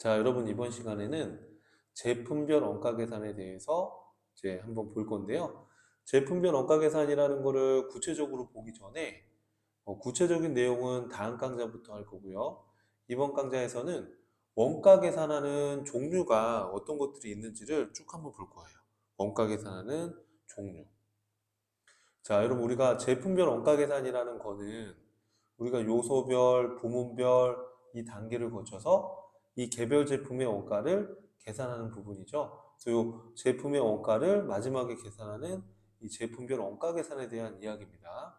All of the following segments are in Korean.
자, 여러분 이번 시간에는 제품별 원가 계산에 대해서 이제 한번 볼 건데요. 제품별 원가 계산이라는 거를 구체적으로 보기 전에 구체적인 내용은 다음 강좌부터 할 거고요. 이번 강좌에서는 원가 계산하는 종류가 어떤 것들이 있는지를 쭉 한번 볼 거예요. 원가 계산하는 종류. 자, 여러분 우리가 제품별 원가 계산이라는 거는 우리가 요소별, 부문별 이 단계를 거쳐서 이 개별 제품의 원가를 계산하는 부분이죠. 그래서 이 제품의 원가를 마지막에 계산하는 이 제품별 원가 계산에 대한 이야기입니다.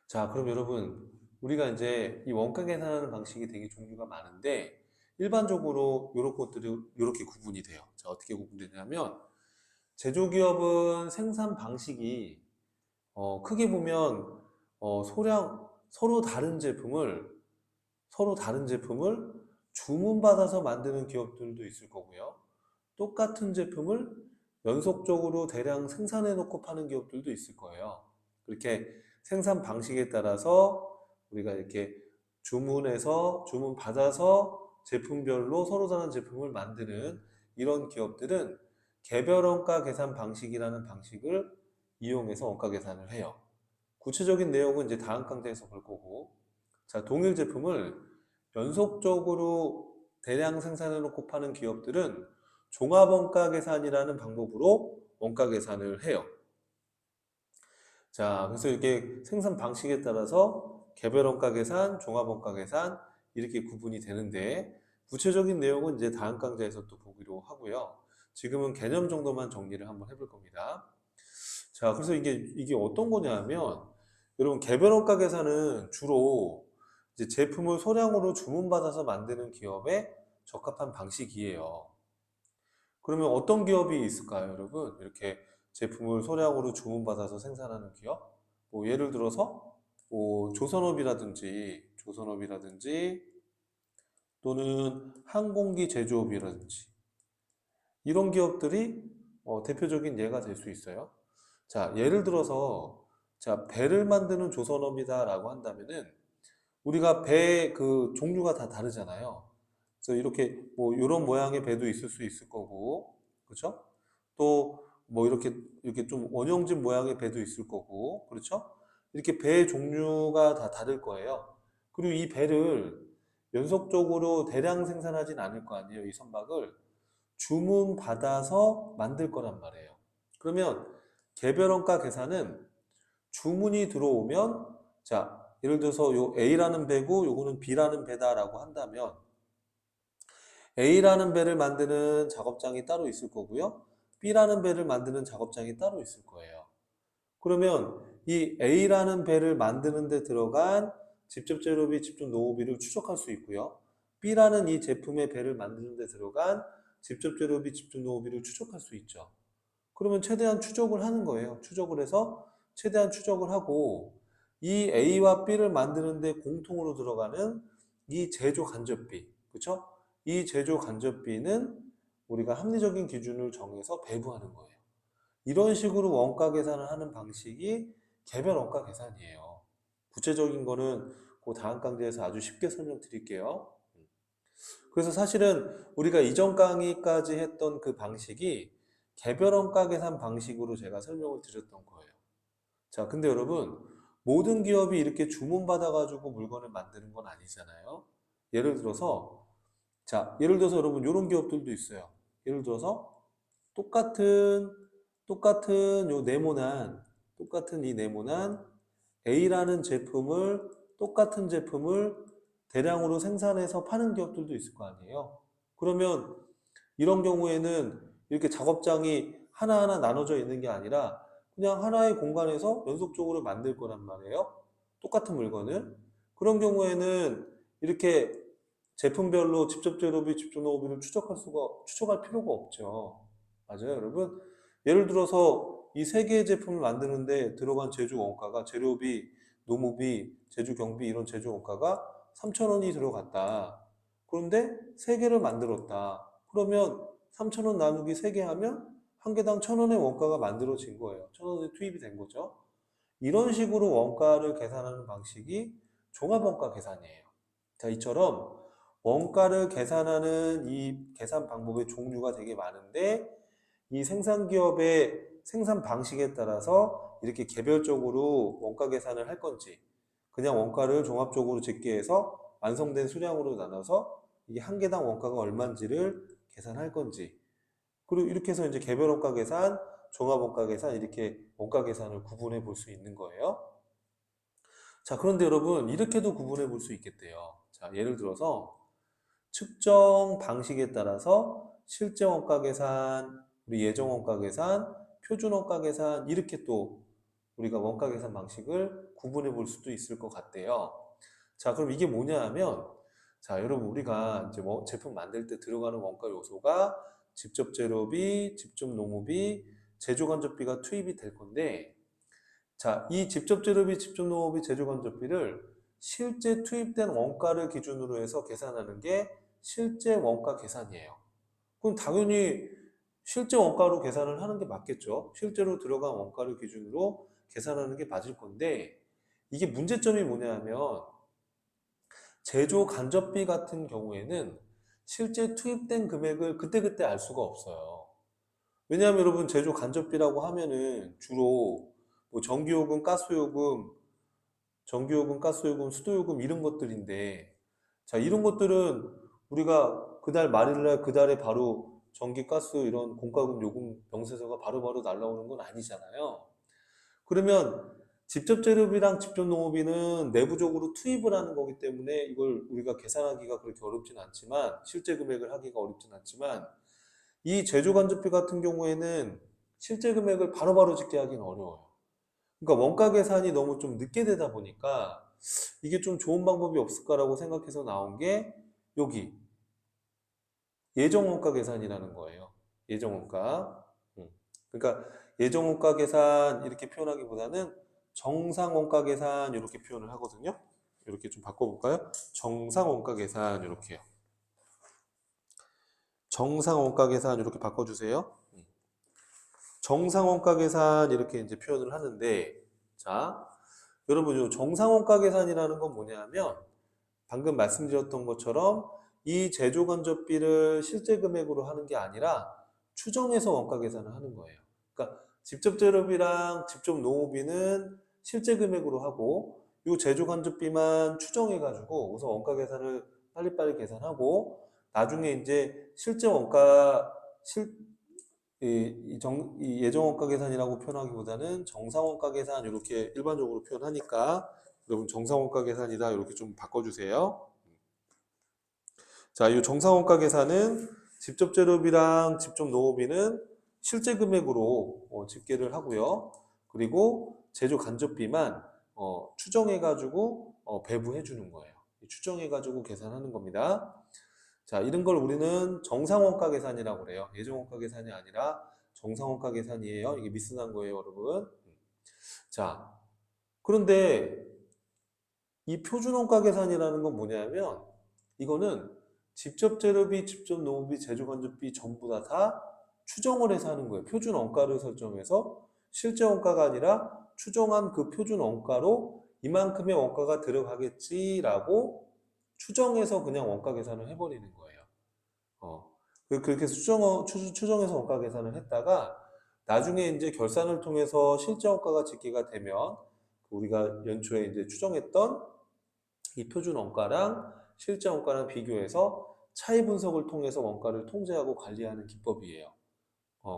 자, 그럼 여러분 우리가 이제 이 원가 계산하는 방식이 되게 종류가 많은데 일반적으로 이런 것들이 이렇게 구분이 돼요. 자, 어떻게 구분되냐면 제조기업은 생산 방식이 크게 보면 소량 서로 다른 제품을 주문받아서 만드는 기업들도 있을 거고요. 똑같은 제품을 연속적으로 대량 생산해 놓고 파는 기업들도 있을 거예요. 그렇게 생산 방식에 따라서 우리가 이렇게 주문 받아서 제품별로 서로 다른 제품을 만드는 이런 기업들은 개별 원가 계산 방식이라는 방식을 이용해서 원가 계산을 해요. 구체적인 내용은 이제 다음 강좌에서 볼 거고, 자, 동일 제품을 연속적으로 대량 생산해 놓고 파는 기업들은 종합원가 계산이라는 방법으로 원가 계산을 해요. 자, 그래서 이게 생산 방식에 따라서 개별 원가 계산, 종합원가 계산 이렇게 구분이 되는데 구체적인 내용은 이제 다음 강좌에서 또 보기로 하고요. 지금은 개념 정도만 정리를 한번 해볼 겁니다. 자, 그래서 이게 어떤 거냐면 여러분 개별 원가 계산은 주로 이제 제품을 소량으로 주문받아서 만드는 기업에 적합한 방식이에요. 그러면 어떤 기업이 있을까요, 여러분? 이렇게 제품을 소량으로 주문받아서 생산하는 기업? 뭐 예를 들어서 뭐 조선업이라든지 또는 항공기 제조업이라든지 이런 기업들이 대표적인 예가 될 수 있어요. 자, 예를 들어서 자, 배를 만드는 조선업이다라고 한다면은 우리가 배 그 종류가 다 다르잖아요. 그래서 이렇게 뭐 이런 모양의 배도 있을 수 있을 거고, 그렇죠? 또 뭐 이렇게 좀 원형진 모양의 배도 있을 거고, 그렇죠? 이렇게 배 종류가 다 다를 거예요. 그리고 이 배를 연속적으로 대량 생산하진 않을 거 아니에요, 이 선박을. 주문 받아서 만들 거란 말이에요. 그러면 개별 원가 계산은 주문이 들어오면 자, 예를 들어서 요 A라는 배고 요거는 B라는 배다라고 한다면 A라는 배를 만드는 작업장이 따로 있을 거고요. B라는 배를 만드는 작업장이 따로 있을 거예요. 그러면 이 A라는 배를 만드는 데 들어간 직접 재료비, 직접 노후비를 추적할 수 있고요. B라는 이 제품의 배를 만드는 데 들어간 직접 재료비, 직접 노후비를 추적할 수 있죠. 그러면 최대한 추적을 하는 거예요. 추적을 해서 최대한 추적을 하고 이 A와 B를 만드는데 공통으로 들어가는 이 제조 간접비, 그렇죠? 이 제조 간접비는 우리가 합리적인 기준을 정해서 배부하는 거예요. 이런 식으로 원가 계산을 하는 방식이 개별 원가 계산이에요. 구체적인 거는 그 다음 강좌에서 아주 쉽게 설명드릴게요. 그래서 사실은 우리가 이전 강의까지 했던 그 방식이 개별 원가 계산 방식으로 제가 설명을 드렸던 거예요. 자, 근데 여러분, 모든 기업이 이렇게 주문받아가지고 물건을 만드는 건 아니잖아요. 예를 들어서, 자, 예를 들어서 여러분, 이런 기업들도 있어요. 예를 들어서, 똑같은, 똑같은 요 네모난, 똑같은 이 네모난 A라는 제품을, 똑같은 제품을 대량으로 생산해서 파는 기업들도 있을 거 아니에요. 그러면 이런 경우에는 이렇게 작업장이 하나하나 나눠져 있는 게 아니라 그냥 하나의 공간에서 연속적으로 만들 거란 말이에요. 똑같은 물건을. 그런 경우에는 이렇게 제품별로 직접 재료비, 직접 노후비를 추적할 필요가 없죠. 맞아요, 여러분? 예를 들어서 이 세 개의 제품을 만드는데 들어간 제조 원가가 재료비, 노무비, 제조 경비 이런 제조 원가가 3,000원이 들어갔다. 그런데 세 개를 만들었다. 그러면 3,000원 나누기 3개 하면 한 개당 1,000원의 원가가 만들어진 거예요. 1,000원이 투입이 된 거죠. 이런 식으로 원가를 계산하는 방식이 종합원가 계산이에요. 자, 이처럼 원가를 계산하는 이 계산 방법의 종류가 되게 많은데 이 생산기업의 생산 방식에 따라서 이렇게 개별적으로 원가 계산을 할 건지 그냥 원가를 종합적으로 집계해서 완성된 수량으로 나눠서 이게 한 개당 원가가 얼마인지를 계산할 건지 그리고 이렇게 해서 이제 개별 원가 계산, 종합 원가 계산 이렇게 원가 계산을 구분해 볼 수 있는 거예요. 자, 그런데 여러분 이렇게도 구분해 볼 수 있겠대요. 자, 예를 들어서 측정 방식에 따라서 실제 원가 계산, 우리 예정 원가 계산, 표준 원가 계산 이렇게 또 우리가 원가 계산 방식을 구분해 볼 수도 있을 것 같대요. 자, 그럼 이게 뭐냐 하면 자, 여러분 우리가 이제 뭐 제품 만들 때 들어가는 원가 요소가 직접 재료비, 직접 농업비, 제조 간접비가 투입이 될 건데 자, 이 직접 재료비, 직접 농업비, 제조 간접비를 실제 투입된 원가를 기준으로 해서 계산하는 게 실제 원가 계산이에요. 그럼 당연히 실제 원가로 계산을 하는 게 맞겠죠. 실제로 들어간 원가를 기준으로 계산하는 게 맞을 건데 이게 문제점이 뭐냐 하면 제조 간접비 같은 경우에는 실제 투입된 금액을 그때그때 알 수가 없어요. 왜냐하면 여러분 제조 간접비라고 하면은 주로 뭐 전기요금, 가스요금, 수도요금 이런 것들인데 자 이런 것들은 우리가 그달 말일날 그달에 바로 전기, 가스 이런 공과금, 요금, 명세서가 바로바로 날라오는 건 아니잖아요. 그러면 직접 재료비랑 직접 농업비는 내부적으로 투입을 하는 거기 때문에 이걸 우리가 계산하기가 그렇게 어렵진 않지만 실제 금액을 하기가 어렵진 않지만 이 제조 간접비 같은 경우에는 실제 금액을 바로바로 집계하기는 어려워요. 그러니까 원가 계산이 너무 좀 늦게 되다 보니까 이게 좀 좋은 방법이 없을까라고 생각해서 나온 게 여기 예정 원가 계산이라는 거예요. 예정 원가. 그러니까 예정 원가 계산 이렇게 표현하기보다는 정상 원가 계산 이렇게 표현을 하거든요. 이렇게 좀 바꿔볼까요? 정상 원가 계산 이렇게요. 정상 원가 계산 이렇게 바꿔주세요. 정상 원가 계산 이렇게 이제 표현을 하는데 자 여러분 요 정상 원가 계산이라는 건 뭐냐면 방금 말씀드렸던 것처럼 이 제조 간접비를 실제 금액으로 하는 게 아니라 추정해서 원가 계산을 하는 거예요. 그러니까 직접 재료비랑 직접 농업비는 실제 금액으로 하고 이 제조 간접비만 추정해 가지고 우선 원가 계산을 빨리빨리 계산하고 나중에 이제 실제 원가 이 예정 원가 계산이라고 표현하기보다는 정상 원가 계산 이렇게 일반적으로 표현하니까 여러분 정상 원가 계산이다 이렇게 좀 바꿔주세요. 자, 이 정상원가 계산은 직접 재료비랑 직접 농업비는 실제 금액으로 집계를 하고요. 그리고 제조 간접비만 추정해가지고 배부해 주는 거예요. 추정해가지고 계산하는 겁니다. 자, 이런 걸 우리는 정상원가 계산이라고 그래요. 예정원가 계산이 아니라 정상원가 계산이에요. 이게 미스난 거예요, 여러분. 자, 그런데 이 표준원가 계산이라는 건 뭐냐면 이거는 직접 재료비, 직접 농업비, 제조간접비 전부 다 추정을 해서 하는 거예요. 표준 원가를 설정해서 실제 원가가 아니라 추정한 그 표준 원가로 이만큼의 원가가 들어가겠지라고 추정해서 그냥 원가 계산을 해버리는 거예요. 그렇게 해서 추정해서 원가 계산을 했다가 나중에 이제 결산을 통해서 실제 원가가 집계가 되면 우리가 연초에 이제 추정했던 이 표준 원가랑 실제 원가랑 비교해서 차이 분석을 통해서 원가를 통제하고 관리하는 기법이에요.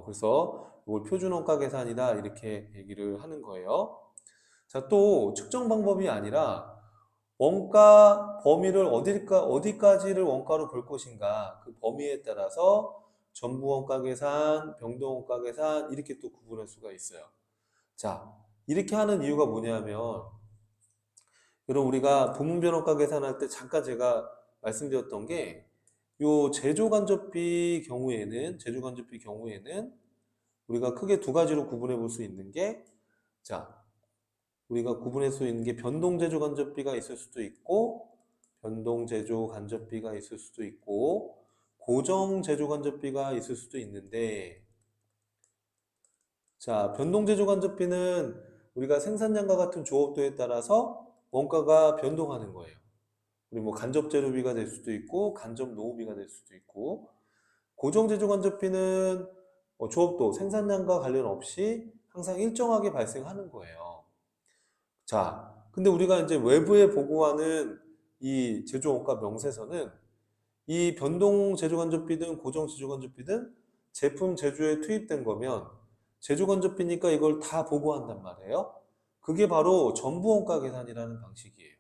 그래서 이걸 표준 원가 계산이다 이렇게 얘기를 하는 거예요. 자, 또 측정 방법이 아니라 원가 범위를 어디까지를 원가로 볼 것인가 그 범위에 따라서 전부 원가 계산, 병동 원가 계산 이렇게 또 구분할 수가 있어요. 자, 이렇게 하는 이유가 뭐냐면 여러분 우리가 부문 변호가 계산할 때 잠깐 제가 말씀드렸던 게 요 제조 간접비 경우에는 우리가 크게 두 가지로 구분해 볼 수 있는 게 자, 우리가 구분할 수 있는 게 변동 제조 간접비가 있을 수도 있고 변동 제조 간접비가 있을 수도 있고 고정 제조 간접비가 있을 수도 있는데 자, 변동 제조 간접비는 우리가 생산량과 같은 조업도에 따라서 원가가 변동하는 거예요. 우리 뭐 간접재료비가 될 수도 있고 간접 노후비가 될 수도 있고 고정제조간접비는 조업도 생산량과 관련 없이 항상 일정하게 발생하는 거예요. 자, 근데 우리가 이제 외부에 보고하는 이 제조원가 명세서는 이 변동 제조간접비든 고정 제조간접비든 제품 제조에 투입된 거면 제조간접비니까 이걸 다 보고한단 말이에요. 그게 바로 전부원가 계산이라는 방식이에요.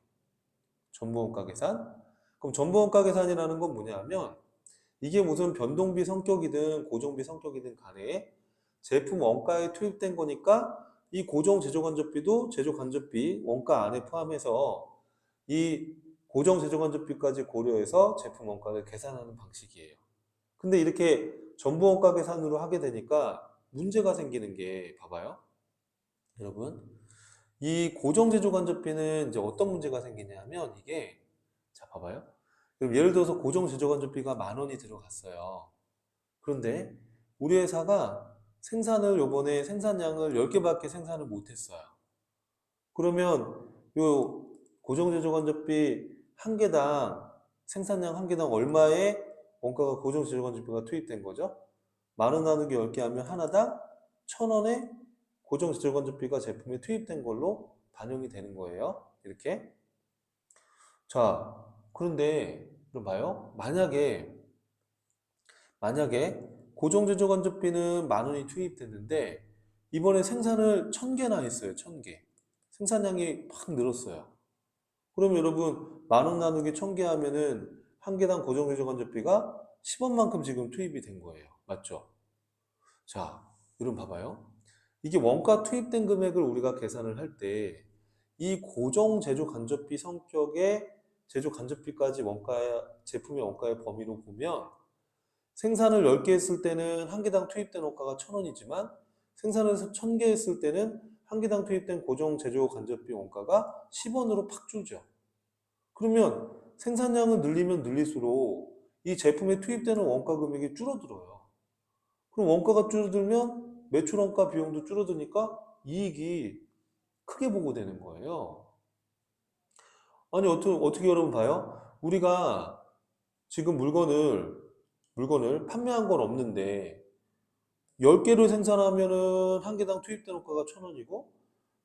전부원가 계산. 그럼 전부원가 계산이라는 건 뭐냐면 이게 무슨 변동비 성격이든 고정비 성격이든 간에 제품 원가에 투입된 거니까 이 고정 제조간접비도 제조간접비 원가 안에 포함해서 이 고정 제조간접비까지 고려해서 제품 원가를 계산하는 방식이에요. 근데 이렇게 전부 원가 계산으로 하게 되니까 문제가 생기는 게 봐봐요. 여러분, 이 고정 제조간접비는 이제 어떤 문제가 생기냐면 이게 자 봐봐요. 그럼 예를 들어서 고정 제조간접비가 10,000원이 들어갔어요. 그런데 우리 회사가 생산을 요번에 생산량을 10개밖에 생산을 못했어요. 그러면 요 고정제조간접비 한 개당 생산량 한 개당 얼마의 원가가 고정제조간접비가 투입된 거죠? 10,000원 나누기 10개 하면 하나당 1,000원의 고정제조간접비가 제품에 투입된 걸로 반영이 되는 거예요. 이렇게. 자, 그런데 그럼 봐요. 만약에 고정제조간접비는 10,000원이 투입됐는데 이번에 생산을 1,000개나 했어요. 1,000개. 생산량이 확 늘었어요. 그럼 여러분 10,000원 나누기 1,000개 하면은 한 개당 고정제조간접비가 10원만큼 지금 투입이 된 거예요. 맞죠? 자, 여러분 봐봐요. 이게 원가 투입된 금액을 우리가 계산을 할 때 이 고정 제조 간접비 성격의 제조 간접비까지 원가 제품의 원가의 범위로 보면 생산을 10개 했을 때는 한 개당 투입된 원가가 1,000원이지만 생산을 해서 1,000개 했을 때는 한 개당 투입된 고정 제조 간접비 원가가 10원으로 팍 줄죠. 그러면 생산량을 늘리면 늘릴수록 이 제품에 투입되는 원가 금액이 줄어들어요. 그럼 원가가 줄어들면 매출 원가 비용도 줄어드니까 이익이 크게 보고되는 거예요. 아니 어떻게 여러분 봐요? 우리가 지금 물건을 판매한 건 없는데 10개를 생산하면은 한 개당 투입된 원가가 1,000원이고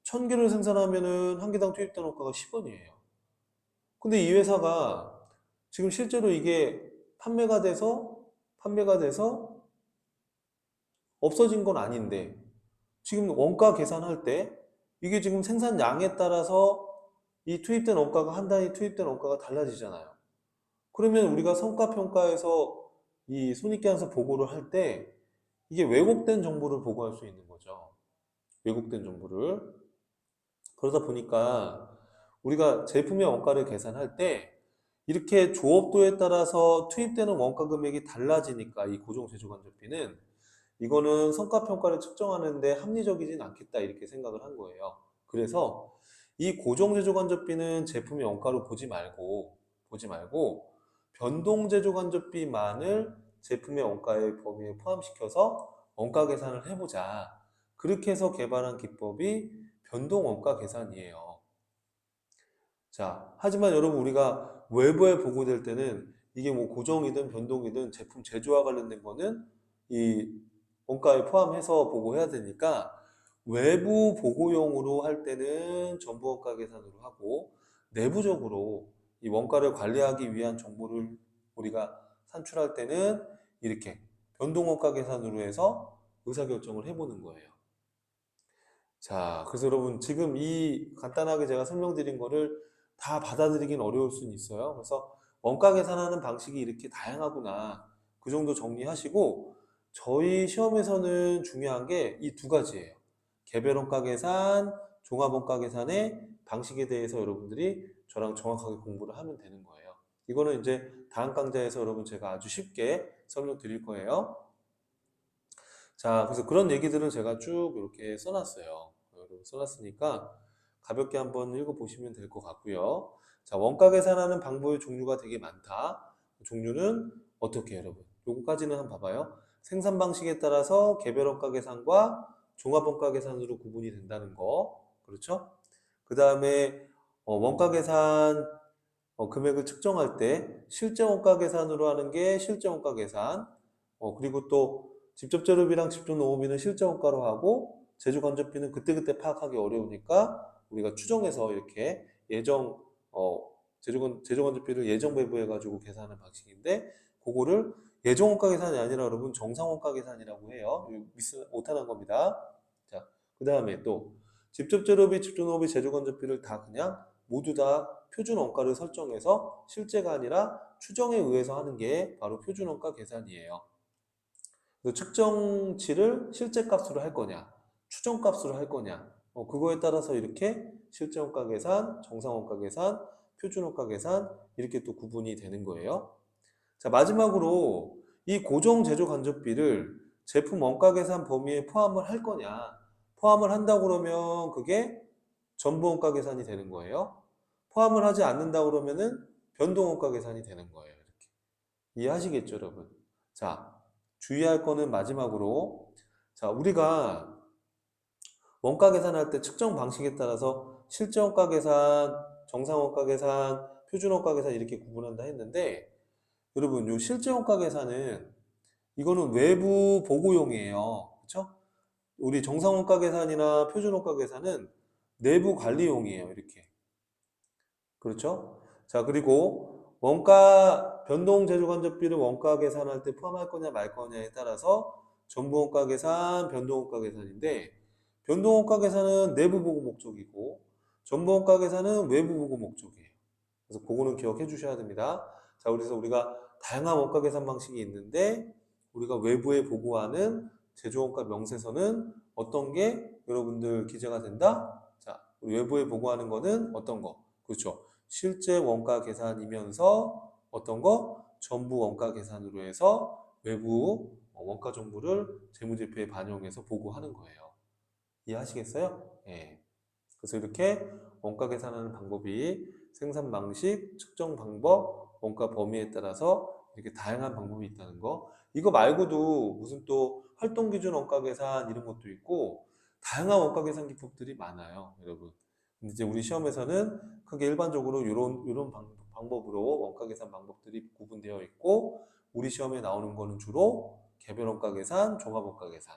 1,000개를 생산하면은 한 개당 투입된 원가가 10원이에요. 근데 이 회사가 지금 실제로 이게 판매가 돼서 없어진 건 아닌데 지금 원가 계산할 때 이게 지금 생산량에 따라서 이 투입된 원가가 한 단위 투입된 원가가 달라지잖아요. 그러면 우리가 성과평가에서 이 손익계산서 보고를 할 때 이게 왜곡된 정보를 보고할 수 있는 거죠. 왜곡된 정보를. 그러다 보니까 우리가 제품의 원가를 계산할 때 이렇게 조업도에 따라서 투입되는 원가 금액이 달라지니까 이 고정 제조간접비는 이거는 성과평가를 측정하는데 합리적이진 않겠다 이렇게 생각을 한 거예요. 그래서 이 고정 제조간접비는 제품의 원가로 보지 말고 변동 제조간접비만을 제품의 원가의 범위에 포함시켜서 원가 계산을 해보자. 그렇게 해서 개발한 기법이 변동 원가 계산이에요. 자, 하지만 여러분 우리가 외부에 보고될 때는 이게 뭐 고정이든 변동이든 제품 제조와 관련된 거는 이 원가에 포함해서 보고해야 되니까 외부 보고용으로 할 때는 전부 원가 계산으로 하고 내부적으로 이 원가를 관리하기 위한 정보를 우리가 산출할 때는 이렇게 변동 원가 계산으로 해서 의사결정을 해보는 거예요. 자, 그래서 여러분 지금 이 간단하게 제가 설명드린 거를 다 받아들이긴 어려울 수는 있어요. 그래서 원가 계산하는 방식이 이렇게 다양하구나. 그 정도 정리하시고 저희 시험에서는 중요한 게 이 두 가지예요. 개별 원가 계산, 종합 원가 계산의 방식에 대해서 여러분들이 저랑 정확하게 공부를 하면 되는 거예요. 이거는 이제 다음 강좌에서 여러분 제가 아주 쉽게 설명드릴 거예요. 자, 그래서 그런 얘기들은 제가 쭉 이렇게 써놨어요. 여러분 써놨으니까 가볍게 한번 읽어보시면 될 것 같고요. 자, 원가 계산하는 방법의 종류가 되게 많다. 종류는 어떻게 여러분? 요거까지는 한번 봐봐요. 생산 방식에 따라서 개별 원가 계산과 종합 원가 계산으로 구분이 된다는 거. 그렇죠? 그 다음에 원가 계산 금액을 측정할 때 실제 원가 계산으로 하는 게 실제 원가 계산, 그리고 또 직접재료비랑 직접농업비는 실제 원가로 하고 제조간접비는 그때그때 파악하기 어려우니까 우리가 추정해서 이렇게 제조간접비를 예정 배부해가지고 계산하는 방식인데 그거를 예정 원가 계산이 아니라 여러분 정상 원가 계산이라고 해요. 이거 미스 못하는 겁니다. 자, 그 다음에 또 직접재료비, 직접농업비, 제조간접비를 다 그냥 모두 다 표준 원가를 설정해서 실제가 아니라 추정에 의해서 하는 게 바로 표준 원가 계산이에요. 그 측정치를 실제 값으로 할 거냐, 추정 값으로 할 거냐, 그거에 따라서 이렇게 실제 원가 계산, 정상 원가 계산, 표준 원가 계산 이렇게 또 구분이 되는 거예요. 자, 마지막으로 이 고정 제조 간접비를 제품 원가 계산 범위에 포함을 할 거냐, 포함을 한다고 그러면 그게 전부 원가 계산이 되는 거예요. 포함을 하지 않는다 그러면은 변동 원가 계산이 되는 거예요. 이렇게. 이해하시겠죠, 여러분? 자, 주의할 거는 마지막으로 자, 우리가 원가 계산할 때 측정 방식에 따라서 실제 원가 계산, 정상 원가 계산, 표준 원가 계산 이렇게 구분한다 했는데 여러분, 요 실제 원가 계산은 이거는 외부 보고용이에요. 그렇죠? 우리 정상 원가 계산이나 표준 원가 계산은 내부 관리용이에요. 이렇게. 그렇죠? 자, 그리고 원가 변동 재료 간접비를 원가 계산할 때 포함할 거냐 말 거냐에 따라서 전부 원가 계산, 변동 원가 계산인데 변동 원가 계산은 내부 보고 목적이고 전부 원가 계산은 외부 보고 목적이에요. 그래서 그거는 기억해 주셔야 됩니다. 자, 그래서 우리가 다양한 원가 계산 방식이 있는데 우리가 외부에 보고하는 제조원가 명세서는 어떤 게 여러분들 기재가 된다? 자, 외부에 보고하는 거는 어떤 거? 그렇죠. 실제 원가 계산이면서 어떤 거? 전부 원가 계산으로 해서 외부 원가 정보를 재무제표에 반영해서 보고하는 거예요. 이해하시겠어요? 예. 그래서 이렇게 원가 계산하는 방법이 생산 방식, 측정 방법, 원가 범위에 따라서 이렇게 다양한 방법이 있다는 거. 이거 말고도 무슨 또 활동 기준 원가 계산 이런 것도 있고 다양한 원가 계산 기법들이 많아요, 여러분. 근데 이제 우리 시험에서는 크게 일반적으로 이런 방법으로 원가 계산 방법들이 구분되어 있고 우리 시험에 나오는 거는 주로 개별 원가 계산, 종합 원가 계산.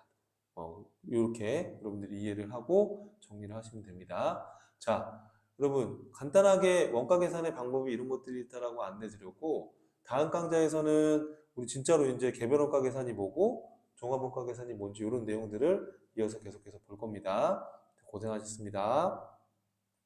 이렇게 여러분들이 이해를 하고 정리를 하시면 됩니다. 자, 여러분 간단하게 원가 계산의 방법이 이런 것들이 있다라고 안내 드렸고 다음 강좌에서는 우리 진짜로 이제 개별 원가 계산이 뭐고 종합 원가 계산이 뭔지 이런 내용들을 이어서 계속해서 볼 겁니다. 고생하셨습니다.